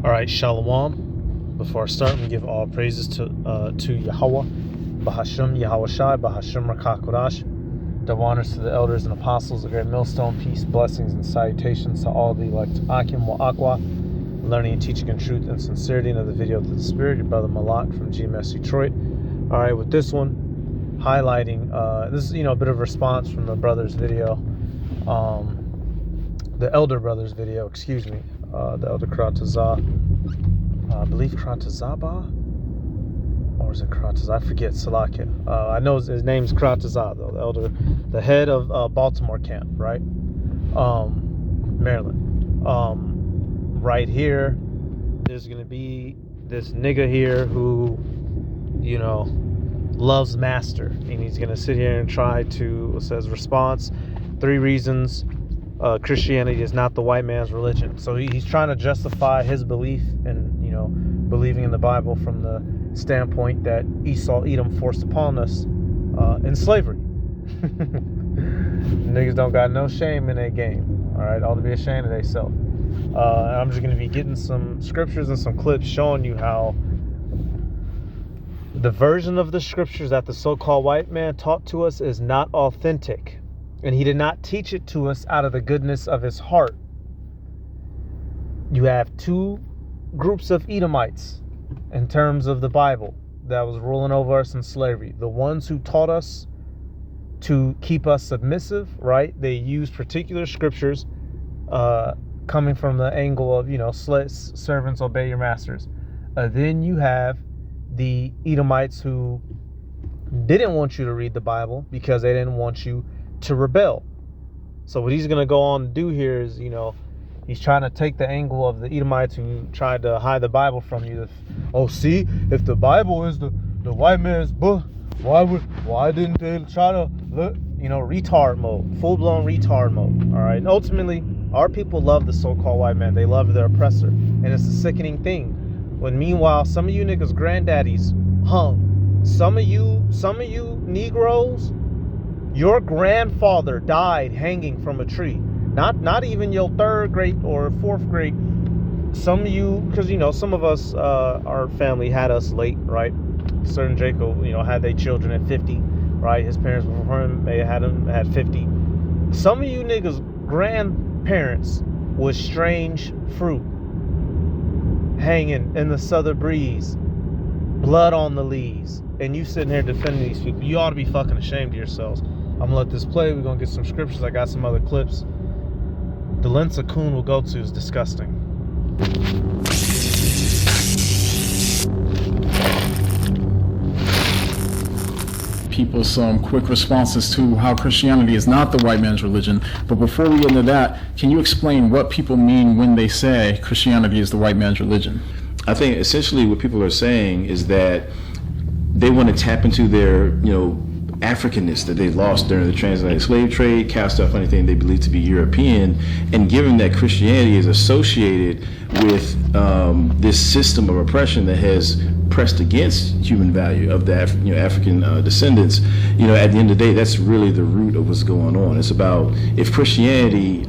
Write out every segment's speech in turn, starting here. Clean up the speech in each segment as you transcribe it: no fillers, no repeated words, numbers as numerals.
All right, Shalom. Before I start, we give all praises to Yahweh, Bahashem Yahweh Shai, Bahashem Rakakodash. Double honors to the elders and apostles, the great millstone, peace, blessings, and salutations to all the elect Akim wa Aqua, learning and teaching in truth and sincerity. Another video to the Spirit, your brother Malak from GMS Detroit. All right, with this one, highlighting, this is, a bit of a response from the brothers video, the elder brothers video, excuse me, the elder Karatazah, I believe Karatazaba, or is it Karatazah? I forget, Salakia. I know his name's Karatazah, though, the elder, the head of Baltimore camp, right? Maryland. Right here, there's going to be this nigga here who, loves master, and he's going to sit here and try to, it says response, 3 reasons Christianity is not the white man's religion. So he's trying to justify his belief and, believing in the Bible from the standpoint that Esau, Edom forced upon us in slavery. Niggas don't got no shame in their game. All right, ought to be ashamed of themselves. I'm just going to be getting some scriptures and some clips showing you how the version of the scriptures that the so-called white man taught to us is not authentic. And he did not teach it to us out of the goodness of his heart. You have 2 groups of Edomites in terms of the Bible that was ruling over us in slavery. The ones who taught us to keep us submissive, right? They used particular scriptures coming from the angle of, servants obey your masters. Then you have the Edomites who didn't want you to read the Bible because they didn't want you to rebel. So what he's going to go on to do here is, he's trying to take the angle of the Edomites who tried to hide the Bible from you. See, if the Bible is the white man's book, why didn't they try to, retard mode, full-blown retard mode, all right? And ultimately, our people love the so-called white man. They love their oppressor, and it's a sickening thing. When meanwhile, some of you niggas' granddaddies hung. Some of you Negroes, your grandfather died hanging from a tree. Not even your 3rd grade or 4th grade. Some of you, because some of us, our family had us late, right? Certain Jacob, had their children at 50, right? His parents before him may have had him at 50. Some of you niggas' grandparents was strange fruit, hanging in the southern breeze, blood on the leaves, and you sitting here defending these people. You ought to be fucking ashamed of yourselves. I'm gonna let this play. We're gonna get some scriptures. I got some other clips. The lengths a Coon will go to is disgusting. People some quick responses to how Christianity is not the white man's religion. But before we get into that, can you explain what people mean when they say Christianity is the white man's religion? I think essentially what people are saying is that they want to tap into their, Africanness that they lost during the transatlantic slave trade, cast off anything they believe to be European, and given that Christianity is associated with this system of oppression that has pressed against human value of the African descendants, at the end of the day, that's really the root of what's going on. It's about, if Christianity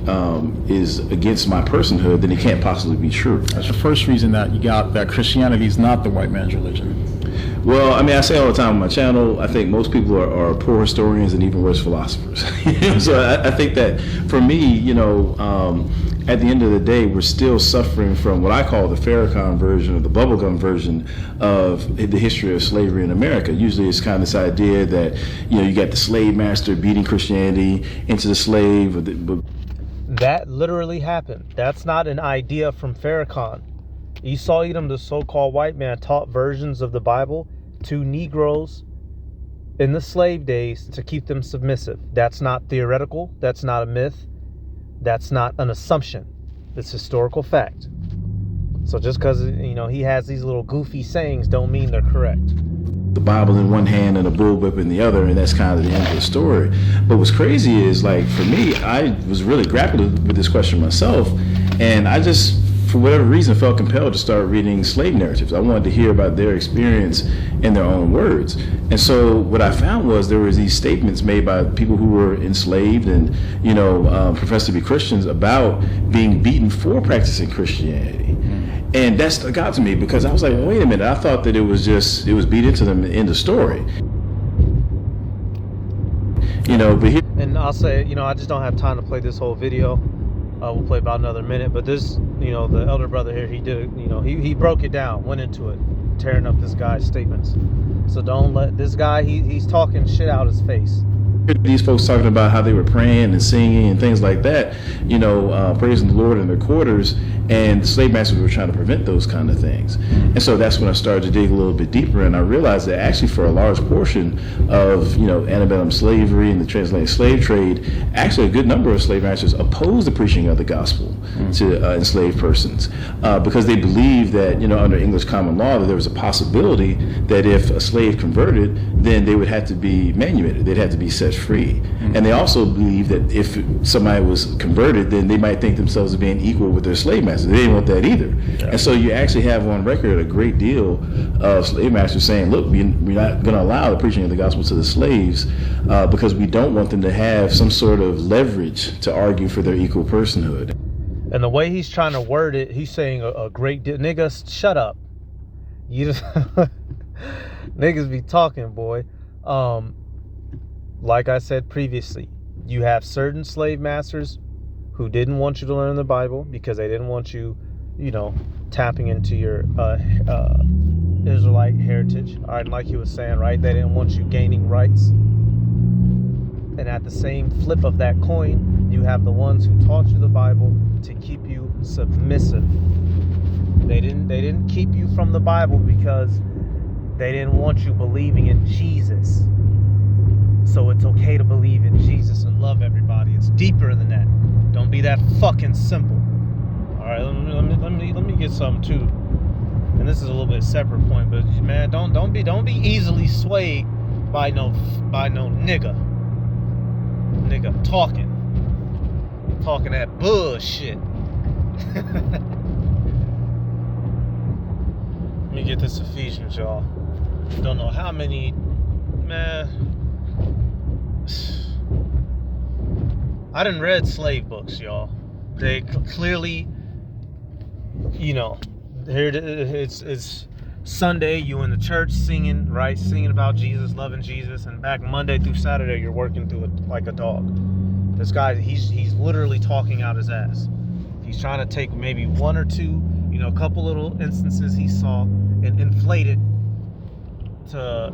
is against my personhood, then it can't possibly be true. That's the first reason that you got that Christianity is not the white man's religion. Well, I say all the time on my channel, I think most people are poor historians and even worse philosophers. So I think that for me, at the end of the day, we're still suffering from what I call the Farrakhan version or the bubblegum version of the history of slavery in America. Usually it's kind of this idea that, you got the slave master beating Christianity into the slave. That literally happened. That's not an idea from Farrakhan. Esau, Edom, the so-called white man, taught versions of the Bible to Negroes in the slave days to keep them submissive. That's not theoretical. That's not a myth. That's not an assumption. It's historical fact. So just because, he has these little goofy sayings don't mean they're correct. The Bible in one hand and a bullwhip in the other, and that's kind of the end of the story. But what's crazy is, for me, I was really grappling with this question myself, and I just, for whatever reason, felt compelled to start reading slave narratives. I wanted to hear about their experience in their own words. And so what I found was there was these statements made by people who were enslaved and, professed to be Christians about being beaten for practicing Christianity. And that stuck out to me because I was like, wait a minute, I thought that it was beat into them in the story. But here. And I'll say, I just don't have time to play this whole video. We'll play about another minute. But this, the elder brother here, he did, he broke it down, went into it, tearing up this guy's statements. So don't let this guy, he's talking shit out his face. These folks talking about how they were praying and singing and things like that, praising the Lord in their quarters, and the slave masters were trying to prevent those kind of things. And so that's when I started to dig a little bit deeper, and I realized that actually for a large portion of, antebellum slavery and the transatlantic slave trade, actually a good number of slave masters opposed the preaching of the gospel to enslaved persons because they believed that, under English common law, that there was a possibility that if a slave converted, then they would have to be manumitted, they'd have to be set free. And they also believed that if somebody was converted, then they might think themselves as being equal with their slave masters. They didn't want that either. Yeah. And so you actually have on record a great deal of slave masters saying, look, we're not going to allow the preaching of the gospel to the slaves because we don't want them to have some sort of leverage to argue for their equal personhood. And the way he's trying to word it, he's saying a great deal. Niggas, shut up. You just niggas be talking, boy. Like I said previously, you have certain slave masters who didn't want you to learn the Bible because they didn't want you, tapping into your Israelite heritage. All right, like he was saying, right? They didn't want you gaining rights. And at the same flip of that coin, you have the ones who taught you the Bible to keep you submissive. They didn't keep you from the Bible because they didn't want you believing in Jesus. So it's okay to believe in Jesus and love everybody. It's deeper than that. Don't be that fucking simple. All right, let me get something too. And this is a little bit separate point, but man, don't be easily swayed by no nigga talking that bullshit. Let me get this Ephesians, y'all. Don't know how many, man. I done read slave books, y'all. They clearly, here it's Sunday, you in the church singing, right? Singing about Jesus, loving Jesus, and back Monday through Saturday, you're working through it like a dog. This guy, he's literally talking out his ass. He's trying to take maybe one or two, a couple little instances he saw and inflate it to,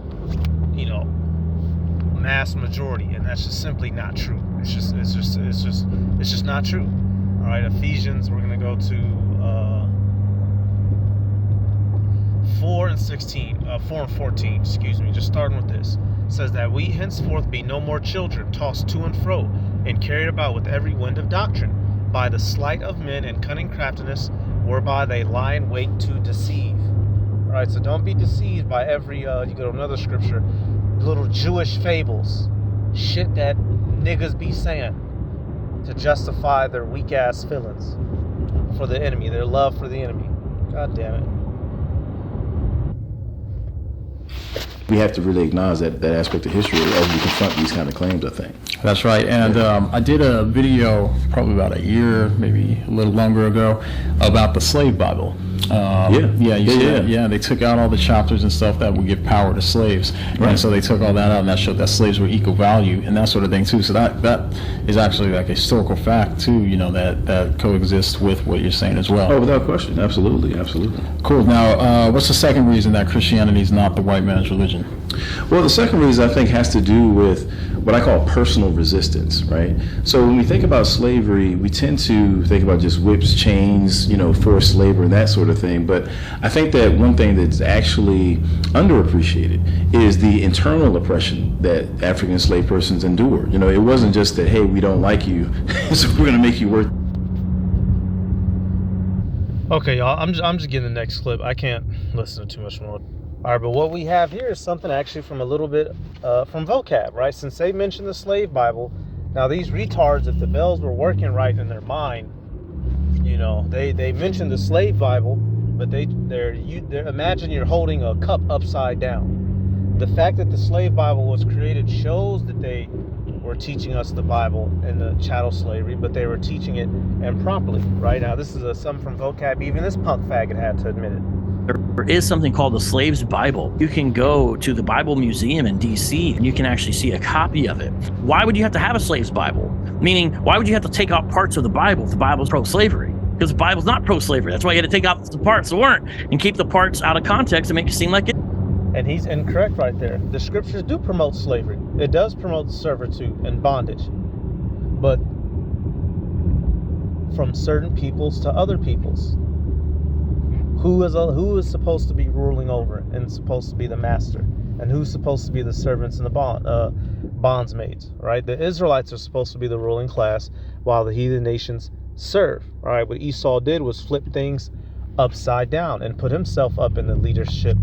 mass majority, and that's just simply not true. It's just not true. All right, Ephesians, we're gonna go to 4 and 14, excuse me, just starting with this. It says that we henceforth be no more children, tossed to and fro, and carried about with every wind of doctrine, by the sleight of men and cunning craftiness, whereby they lie in wait to deceive. All right, so don't be deceived by every, you go to another scripture, little Jewish fables, shit that niggas be saying to justify their weak ass feelings for the enemy, their love for the enemy. God damn it. We have to really acknowledge that aspect of history as we confront these kind of claims, I think. That's right. And I did a video probably about a year, maybe a little longer ago, about the slave Bible. They took out all the chapters and stuff that would give power to slaves, right. And so they took all that out, and that showed that slaves were equal value and that sort of thing too. So that is actually like a historical fact too, that coexists with what you're saying as well. Oh, without question, absolutely. Cool. Now, what's the second reason that Christianity is not the white man's religion? Well, the second reason I think has to do with what I call personal resistance, right? So when we think about slavery, we tend to think about just whips, chains, forced labor and that sort of thing. But I think that one thing that's actually underappreciated is the internal oppression that African enslaved persons endured. It wasn't just that, hey, we don't like you, so we're going to make you work. Okay, y'all, I'm just getting the next clip. I can't listen to too much more. All right, but what we have here is something actually from a little bit from vocab, right? Since they mentioned the slave Bible, now these retards, if the bells were working right in their mind, they mentioned the slave Bible, but they're imagine you're holding a cup upside down. The fact that the slave Bible was created shows that they were were teaching us the Bible and the chattel slavery, but they were teaching it improperly. Right now, this is something from vocab. Even this punk faggot had to admit it. There is something called the Slave's Bible. You can go to the Bible Museum in DC and you can actually see a copy of it. Why would you have to have a Slave's Bible? Meaning, why would you have to take out parts of the Bible if the Bible's pro-slavery? Because the Bible's not pro-slavery. That's why you had to take out the parts that weren't and keep the parts out of context to make it seem like it. And he's incorrect right there. The scriptures do promote slavery. It does promote servitude and bondage. But from certain peoples to other peoples. Who is supposed to be ruling over it and supposed to be the master? And who's supposed to be the servants and the bondsmaids, right? The Israelites are supposed to be the ruling class while the heathen nations serve, all right? What Esau did was flip things upside down and put himself up in the leadership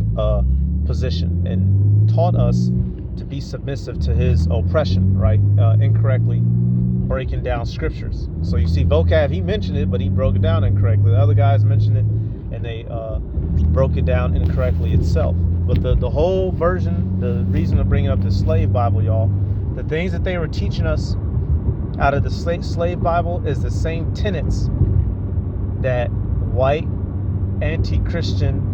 position and taught us to be submissive to his oppression, right? Incorrectly breaking down scriptures. So you see vocab, he mentioned it, but he broke it down incorrectly. The other guys mentioned it and they broke it down incorrectly itself. But the whole version, the reason of bringing up the slave Bible, y'all, the things that they were teaching us out of the slave Bible is the same tenets that white anti-Christian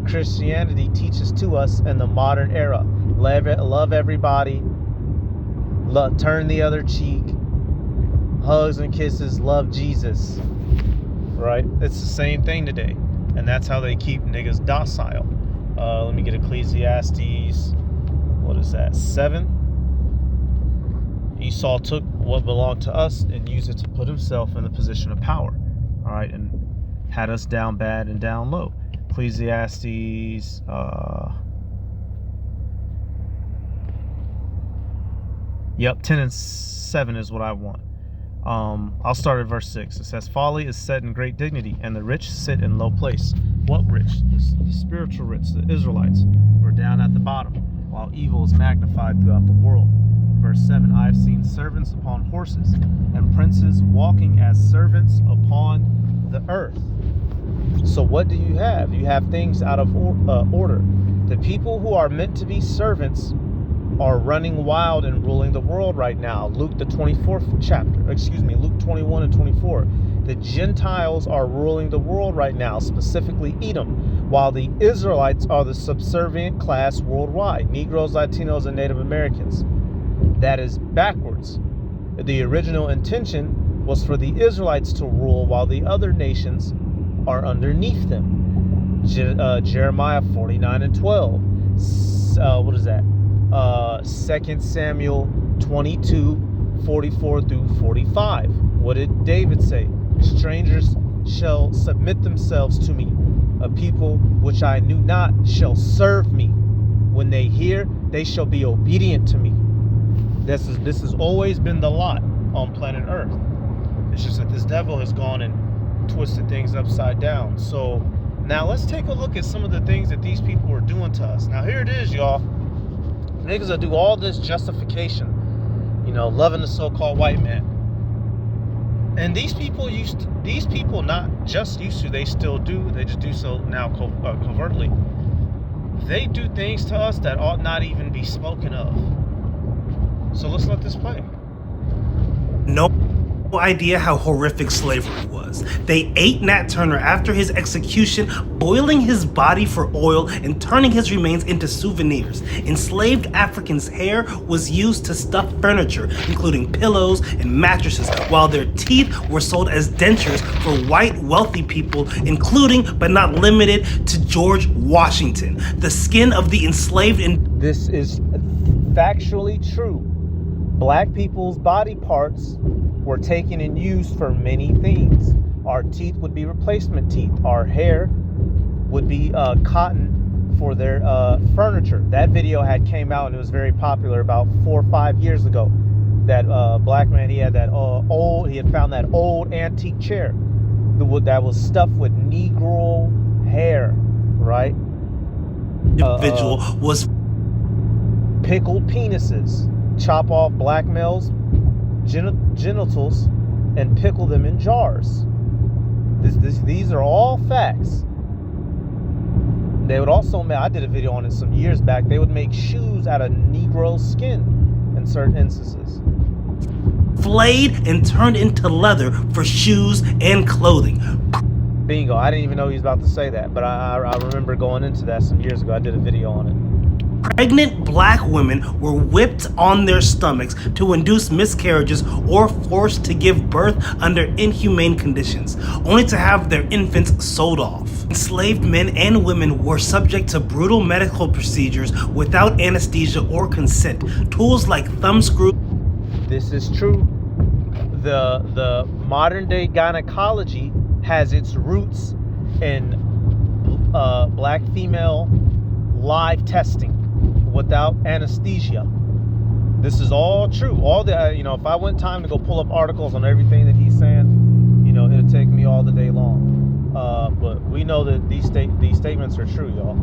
Christianity teaches to us in the modern era. Love everybody, turn the other cheek, hugs and kisses, love Jesus. Right? It's the same thing today. And that's how they keep niggas docile. Let me get Ecclesiastes. What is that? 7. Esau took what belonged to us and used it to put himself in the position of power. All right? And had us down bad and down low. Ecclesiastes. Yep, 10 and 7 is what I want. I'll start at verse 6. It says, folly is set in great dignity, and the rich sit in low place. What rich? The spiritual rich, the Israelites, were down at the bottom, while evil is magnified throughout the world. Verse 7, I have seen servants upon horses, and princes walking as servants upon the earth. So what do you have? You have things out of order. The people who are meant to be servants are running wild and ruling the world right now. Luke the 24th chapter, Luke 21 and 24. The Gentiles are ruling the world right now, specifically Edom, while the Israelites are the subservient class worldwide, Negroes, Latinos, and Native Americans. That is backwards. The original intention was for the Israelites to rule while the other nations are underneath them. Jeremiah 49 and 12. What is that? 2 Samuel 22, 44 through 45. What did David say? Strangers shall submit themselves to me. A people which I knew not shall serve me. When they hear, they shall be obedient to me. This has always been the lot on planet Earth. It's just that this devil has gone and twisted things upside down. So now let's take a look at some of the things that these people are doing to us. Now here it is, y'all. Niggas that do all this justification, loving the so-called white man. And these people not just used to, they still do, they just do so now covertly. They do things to us that ought not even be spoken of. So let's let this play. No idea how horrific slavery was. They ate Nat Turner after his execution, boiling his body for oil and turning his remains into souvenirs. Enslaved Africans' hair was used to stuff furniture, including pillows and mattresses, while their teeth were sold as dentures for white wealthy people, including but not limited to George Washington. The skin of the enslaved This is factually true. Black people's body parts were taken and used for many things. Our teeth would be replacement teeth. Our hair would be cotton for their furniture. That video had came out and it was very popular about 4 or 5 years ago. That black man, he had found that old antique chair that was stuffed with Negro hair, right? individual was pickled penises. Chop off black males' genitals and pickle them in jars. These are all facts. They would also make, I did a video on it some years back, they would make shoes out of Negro skin. in certain instances. Flayed and turned into leather for shoes and clothing. Bingo. I didn't even know he was about to say that, but I remember going into that some years ago. I did a video on it. Pregnant black women were whipped on their stomachs to induce miscarriages or forced to give birth under inhumane conditions, only to have their infants sold off. Enslaved men and women were subject to brutal medical procedures without anesthesia or consent. Tools like thumb screws. This is true. The modern day gynecology has its roots in black female live testing without anesthesia. This is all true. All the if I went time to go pull up articles on everything that he's saying, it'd take me all the day long. But we know that these statements are true, y'all.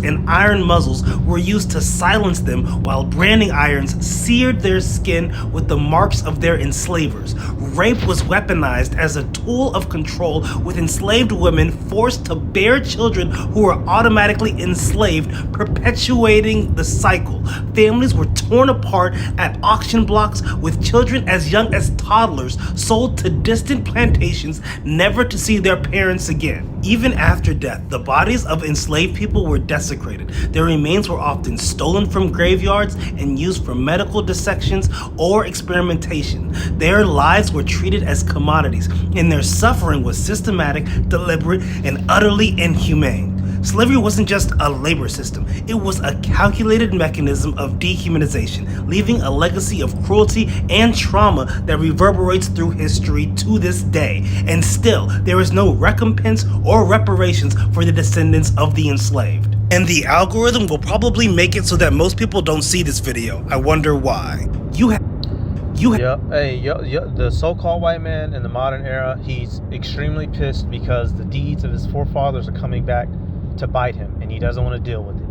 And iron muzzles were used to silence them, while branding irons seared their skin with the marks of their enslavers. Rape was weaponized as a tool of control, with enslaved women forced to bear children who were automatically enslaved, perpetuating the cycle. Families were torn apart at auction blocks, with children as young as toddlers sold to distant plantations, never to see their parents again. Even after death, the bodies of enslaved people were desecrated. Their remains were often stolen from graveyards and used for medical dissections or experimentation. Their lives were treated as commodities, and their suffering was systematic, deliberate, and utterly inhumane. Slavery wasn't just a labor system, it was a calculated mechanism of dehumanization, leaving a legacy of cruelty and trauma that reverberates through history to this day. And still, there is no recompense or reparations for the descendants of the enslaved. And the algorithm will probably make it so that most people don't see this video. I wonder why. The so-called white man in the modern era, he's extremely pissed because the deeds of his forefathers are coming back to bite him, and he doesn't want to deal with it.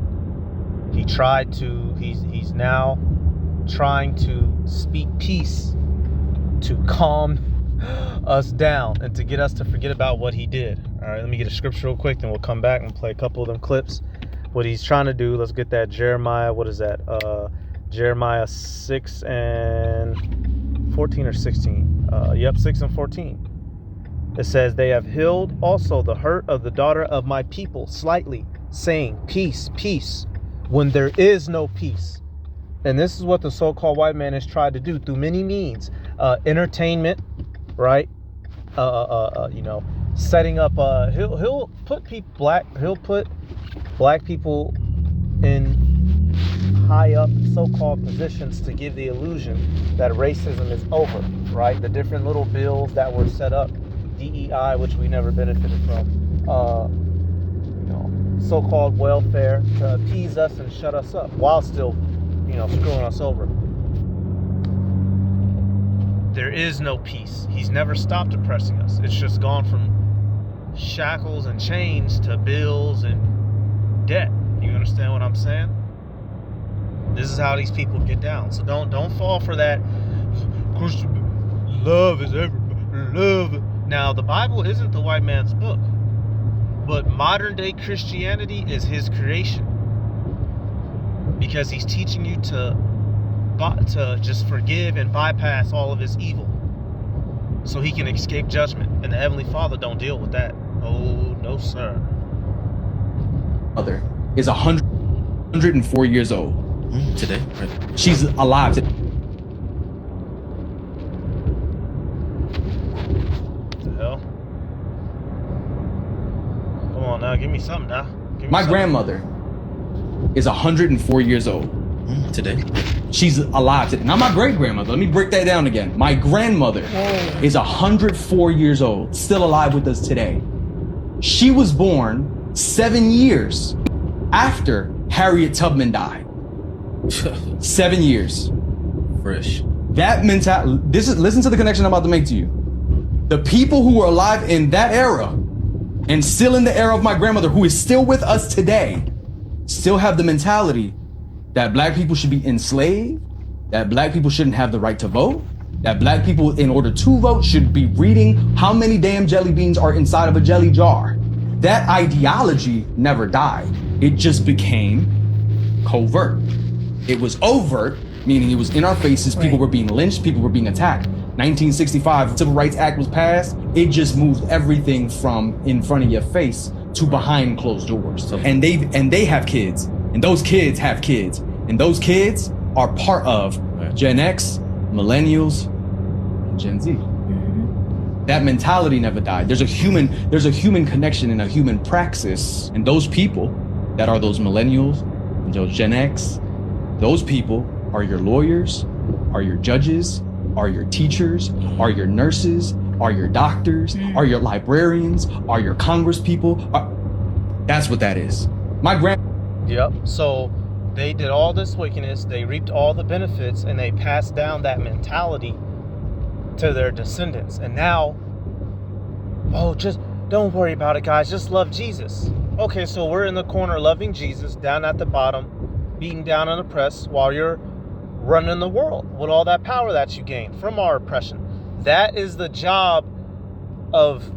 He's now trying to speak peace to calm us down and to get us to forget about what he did. All right, let me get a scripture real quick, then we'll come back and play a couple of them clips. What he's trying to do, let's get that Jeremiah, what is that? Jeremiah 6 and 14 or 16. 6 and 14. It says, "They have healed also the hurt of the daughter of my people slightly, saying, peace, peace, when there is no peace." And this is what the so-called white man has tried to do through many means. Entertainment, right? Setting up. He'll put black people in high up so-called positions to give the illusion that racism is over, right? The different little bills that were set up. DEI, which we never benefited from, so-called welfare to appease us and shut us up while still, screwing us over. There is no peace. He's never stopped oppressing us. It's just gone from shackles and chains to bills and debt. You understand what I'm saying? This is how these people get down. So don't fall for that. Christian love is everybody. Love. Now, the Bible isn't the white man's book, but modern day Christianity is his creation, because he's teaching you to just forgive and bypass all of his evil so he can escape judgment. And the Heavenly Father don't deal with that. Oh, no, sir. Mother is 104 years old today. Right? She's alive today. Now give me something now. My grandmother is 104 years old today. She's alive today. Not my great grandmother. Let me break that down again. My grandmother is 104 years old, still alive with us today. She was born 7 years after Harriet Tubman died. 7 years. Fresh. That mentality. Listen to the connection I'm about to make to you. The people who were alive in that era, and still in the era of my grandmother, who is still with us today, still have the mentality that black people should be enslaved, that black people shouldn't have the right to vote, that black people, in order to vote, should be reading how many damn jelly beans are inside of a jelly jar. That ideology never died. It just became covert. It was overt meaning it was in our faces. People were being lynched, people were being attacked. 1965, the Civil Rights Act was passed. It just moved everything from in front of your face to behind closed doors. And they have kids, and those kids have kids, and those kids are part of Gen X, Millennials, and Gen Z. That mentality never died. There's a human connection and a human praxis, and those people that are those Millennials and those Gen X, those people are your lawyers, are your judges, are your teachers, are your nurses, are your doctors, are your librarians, are your Congress people. That's what that is. Yep. So they did all this wickedness, they reaped all the benefits, and they passed down that mentality to their descendants. And now, just don't worry about it, guys. Just love Jesus. Okay, so we're in the corner loving Jesus, down at the bottom, beating down and oppressed, while you're running the world with all that power that you gained from our oppression. That is the job of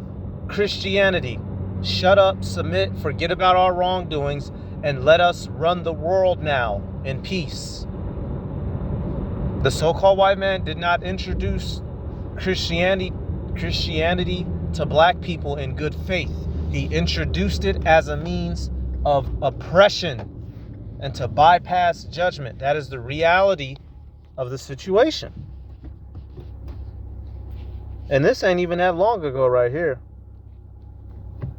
Christianity. Shut up, submit, forget about our wrongdoings, and let us run the world now in peace. The so-called white man did not introduce Christianity to black people in good faith. He introduced it as a means of oppression and to bypass judgment. That is the reality of the situation. And this ain't even that long ago right here.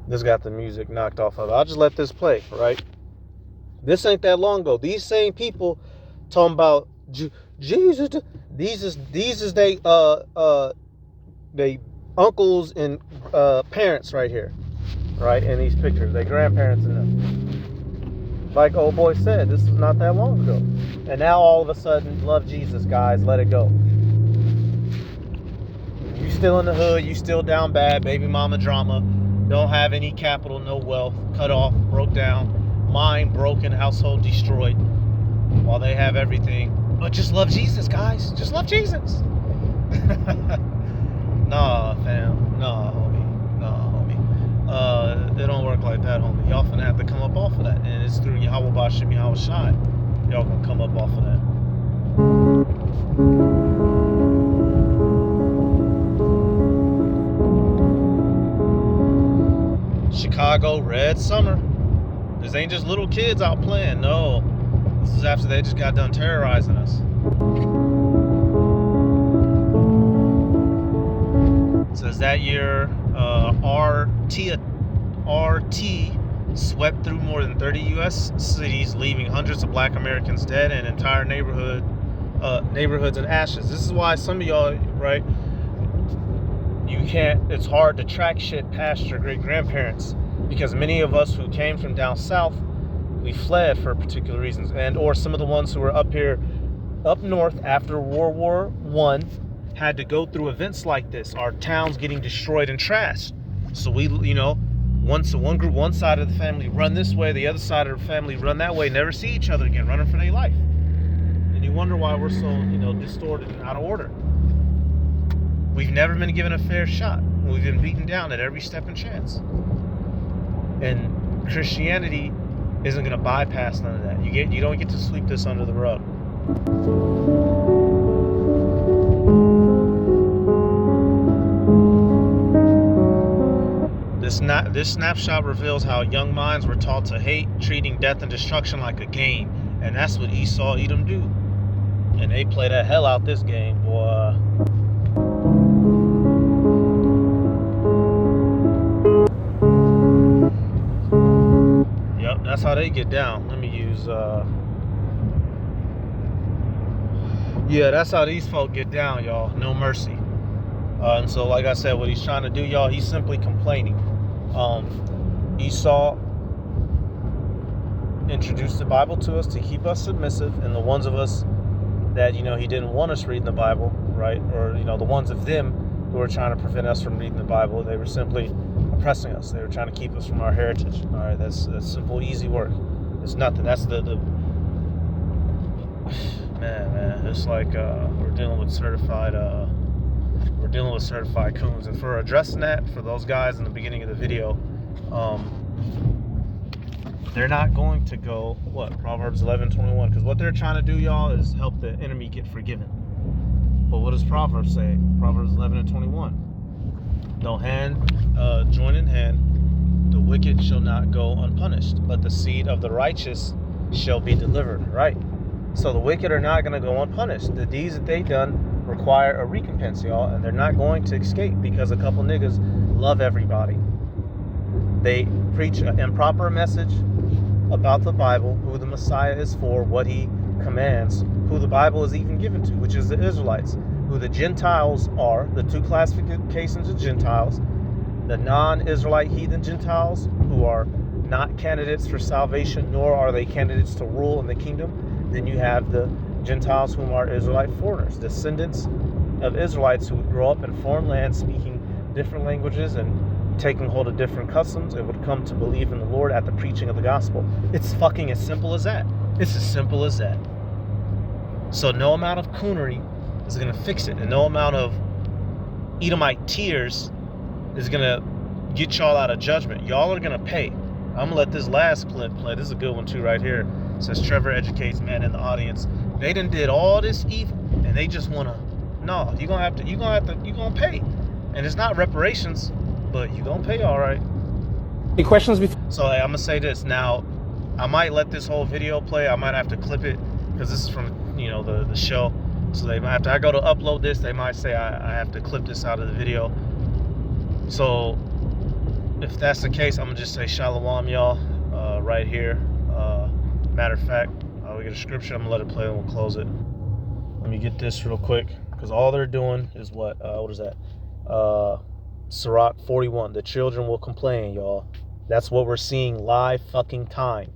This got the music knocked off of it. I'll just let this play, right? This ain't that long ago. These same people talking about Jesus. These is they uncles and parents right here, right? In these pictures, they grandparents and them. Like old boy said, this is not that long ago. And now all of a sudden, love Jesus, guys, let it go. You still in the hood, you still down bad, baby mama drama, don't have any capital, no wealth, cut off, broke down, mind broken, household destroyed, while they have everything. But just love Jesus, guys. Just love Jesus. Nah, fam. Nah, homie. It don't work like that, homie. Y'all finna have to come up off of that. And it's through Yahweh Bashim, Yahweh Shai. Y'all gonna come up off of that. Chicago, red summer. This ain't just little kids out playing. No. This is after they just got done terrorizing us. It says that year, RT swept through more than 30 U.S. cities, leaving hundreds of black Americans dead and entire neighborhoods in ashes. This is why some of y'all, right, it's hard to track shit past your great-grandparents, because many of us who came from down south, we fled for particular reasons, and or some of the ones who were up north after World War I had to go through events like this. Our towns getting destroyed and trashed. So we, one group, one side of the family run this way, the other side of the family run that way, never see each other again, running for their life. And you wonder why we're so, distorted and out of order. We've never been given a fair shot. We've been beaten down at every step and chance. And Christianity isn't going to bypass none of that. You don't get to sweep this under the rug. This snapshot reveals how young minds were taught to hate, treating death and destruction like a game. And that's what Esau, Edom do. And they play the hell out this game, boy. Yep, that's how they get down. Let me use, yeah, that's how these folk get down, y'all. No mercy. And so, like I said, what he's trying to do, y'all, he's simply complaining. Esau introduced the Bible to us to keep us submissive, and the ones of us that, he didn't want us reading the Bible, right? Or, the ones of them who were trying to prevent us from reading the Bible, they were simply oppressing us. They were trying to keep us from our heritage. All right, that's simple, easy work. It's nothing. That's the man. It's like we're dealing with certified coons. And for addressing that, for those guys in the beginning of the video, they're not going to go, Proverbs 11:21, because what they're trying to do, y'all, is help the enemy get forgiven. But what does Proverbs say? Proverbs 11:21. Don't join in hand, the wicked shall not go unpunished, but the seed of the righteous shall be delivered, right? So the wicked are not going to go unpunished. The deeds that they've done require a recompense, y'all, and they're not going to escape because a couple niggas love everybody. They preach an improper message about the Bible, who the Messiah is for, what he commands, who the Bible is even given to, which is the Israelites, who the Gentiles are, the two classifications of Gentiles, the non-Israelite heathen Gentiles, who are not candidates for salvation, nor are they candidates to rule in the kingdom. Then you have the Gentiles, whom are Israelite foreigners, descendants of Israelites who would grow up in foreign lands, speaking different languages and taking hold of different customs, and would come to believe in the Lord at the preaching of the gospel. It's fucking as simple as that. It's as simple as that. So no amount of coonery is going to fix it, and no amount of Edomite tears is going to get y'all out of judgment. Y'all are going to pay. I'm going to let this last clip play. This is a good one too right here. It says Trevor educates man in the audience. They done did all this evil, and they just want to, no, you're going to pay. And it's not reparations, but you gonna pay, all right. Any questions before? So I'm gonna say this now. I might let this whole video play. I might have to clip it because this is from the show. So they might, after I go to upload this, they might say I have to clip this out of the video. So if that's the case, I'm gonna just say shalom, y'all, right here. Matter of fact, we get a scripture. I'm gonna let it play and we'll close it. Let me get this real quick because all they're doing is what is that? Sirach 41, the children will complain, y'all. That's what we're seeing live fucking time.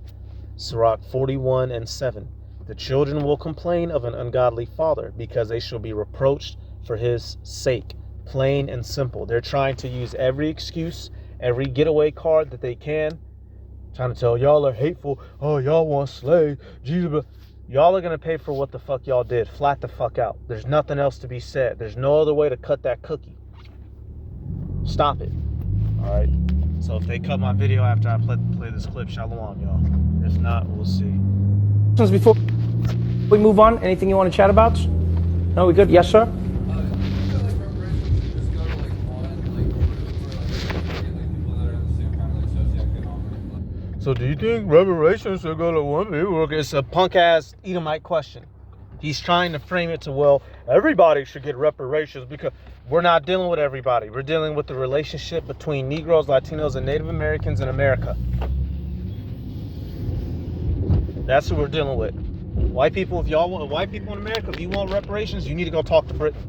Sirach 41:7. The children will complain of an ungodly father because they shall be reproached for his sake. Plain and simple. They're trying to use every excuse, every getaway card that they can, trying to tell y'all are hateful. Oh, y'all want slaves. Jesus. Y'all are going to pay for what the fuck y'all did. Flat the fuck out. There's nothing else to be said. There's no other way to cut that cookie. Stop it. All right. So if they cut my video after I play this clip, shalom, y'all. If not, we'll see. Before we move on, anything you want to chat about? No, we good? Yes, sir. So do you think reparations should go to one people? It's a punk ass Edomite question. He's trying to frame it to, well, everybody should get reparations, because we're not dealing with everybody. We're dealing with the relationship between Negroes, Latinos, and Native Americans in America. That's who we're dealing with. White people, if y'all want, white people in America, if you want reparations, you need to go talk to Britain.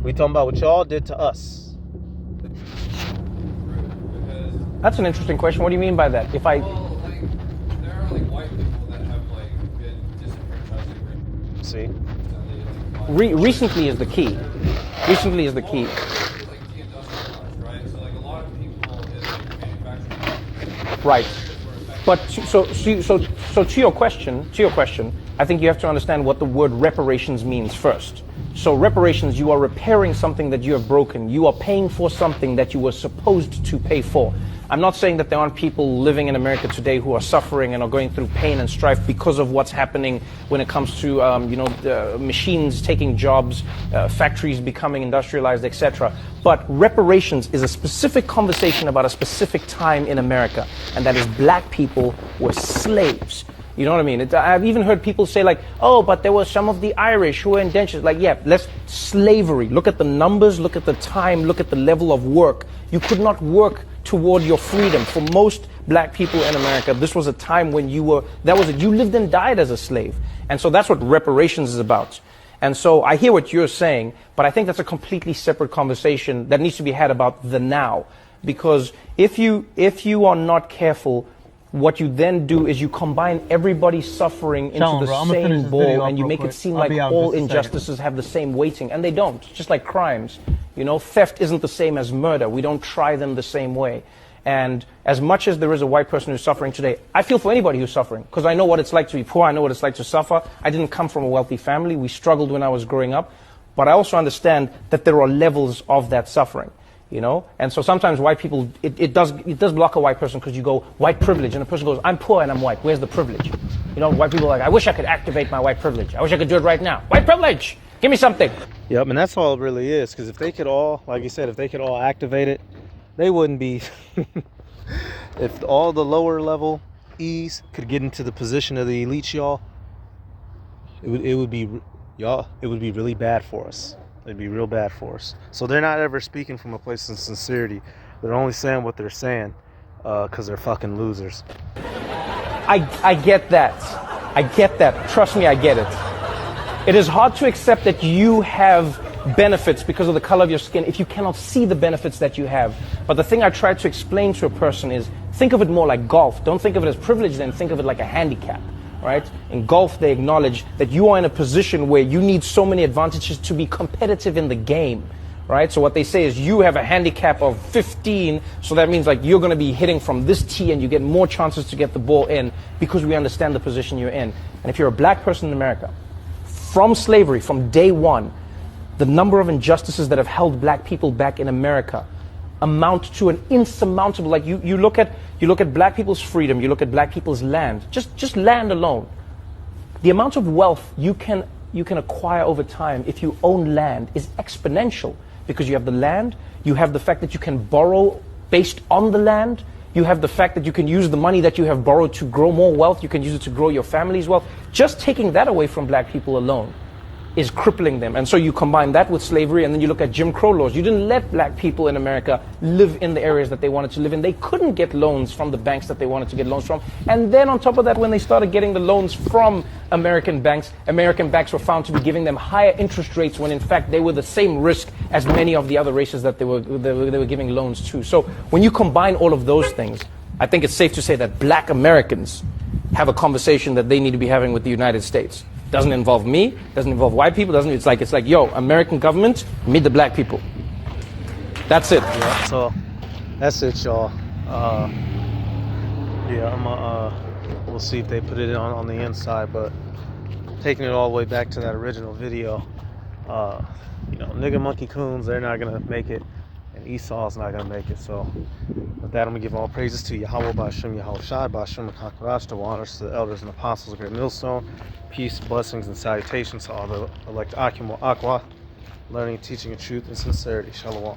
We talking about what y'all did to us. That's an interesting question. What do you mean by that? If I... Well, like, there are like white people that have like been disenfranchised. See? Recently is the key. Recently is the key. Like deindustrialized, right? So like a lot of people in like manufacturing. Right. But so to your question, I think you have to understand what the word reparations means first. So reparations, you are repairing something that you have broken. You are paying for something that you were supposed to pay for. I'm not saying that there aren't people living in America today who are suffering and are going through pain and strife because of what's happening when it comes to, machines taking jobs, factories becoming industrialized, etc. But reparations is a specific conversation about a specific time in America, and that is black people were slaves. You know what I mean? I've even heard people say like, oh, but there were some of the Irish who were indentured. Like, yeah, slavery. Look at the numbers, look at the time, look at the level of work. You could not work toward your freedom. For most black people in America, this was a time when you lived and died as a slave. And so that's what reparations is about. And so I hear what you're saying, but I think that's a completely separate conversation that needs to be had about the now. Because if you are not careful, what you then do is you combine everybody's suffering into the same bowl, and you make it seem like all injustices have the same weighting, and they don't. Just like crimes. You know, theft isn't the same as murder. We don't try them the same way. And as much as there is a white person who's suffering today, I feel for anybody who's suffering, because I know what it's like to be poor. I know what it's like to suffer. I didn't come from a wealthy family. We struggled when I was growing up. But I also understand that there are levels of that suffering. you know. And so sometimes white people, it does block a white person because you go white privilege, and a person goes, I'm poor and I'm white. Where's the privilege? You know, white people are like, I wish I could activate my white privilege. I wish I could do it right now. White privilege, give me something. Yep, and that's all it really is. Because if they could all, like you said, if they could all activate it, they wouldn't be. If all the lower level E's could get into the position of the elites, y'all, it would be really bad for us. It'd be real bad for us. So they're not ever speaking from a place of sincerity. They're only saying what they're saying because they're fucking losers. I get that. I get that. Trust me, I get it. It is hard to accept that you have benefits because of the color of your skin if you cannot see the benefits that you have. But the thing I try to explain to a person is, think of it more like golf. Don't think of it as privilege, then think of it like a handicap, right? In golf, they acknowledge that you are in a position where you need so many advantages to be competitive in the game, right? So what they say is you have a handicap of 15, so that means like you're going to be hitting from this tee and you get more chances to get the ball in because we understand the position you're in. And if you're a black person in America, from slavery, from day one, the number of injustices that have held black people back in America amount to an insurmountable, like you look at black people's freedom, you look at black people's land, just land alone. The amount of wealth you can acquire over time if you own land is exponential, because you have the land, you have the fact that you can borrow based on the land, you have the fact that you can use the money that you have borrowed to grow more wealth, you can use it to grow your family's wealth. Just taking that away from black people alone is crippling them. And so you combine that with slavery, and then you look at Jim Crow laws. You didn't let black people in America live in the areas that they wanted to live in. They couldn't get loans from the banks that they wanted to get loans from. And then on top of that, when they started getting the loans from American banks were found to be giving them higher interest rates when in fact they were the same risk as many of the other races that they were giving loans to. So when you combine all of those things, I think it's safe to say that black Americans have a conversation that they need to be having with the United States. Doesn't involve me, doesn't involve white people, it's like, yo, American government, meet the black people. That's it. Yeah, so that's it, y'all. We'll see if they put it on the inside, but taking it all the way back to that original video, nigga monkey coons, they're not gonna make it, and Esau's not gonna make it. So with that, I'm gonna give all praises to Yahweh Ba'Shem, Yahweh Shai Ba'Shem, Kakarash, the honors to the elders and apostles of Great Millstone. Peace, blessings, and salutations to all the elect Akimo Aqua, learning, teaching, and truth and sincerity. Shalom.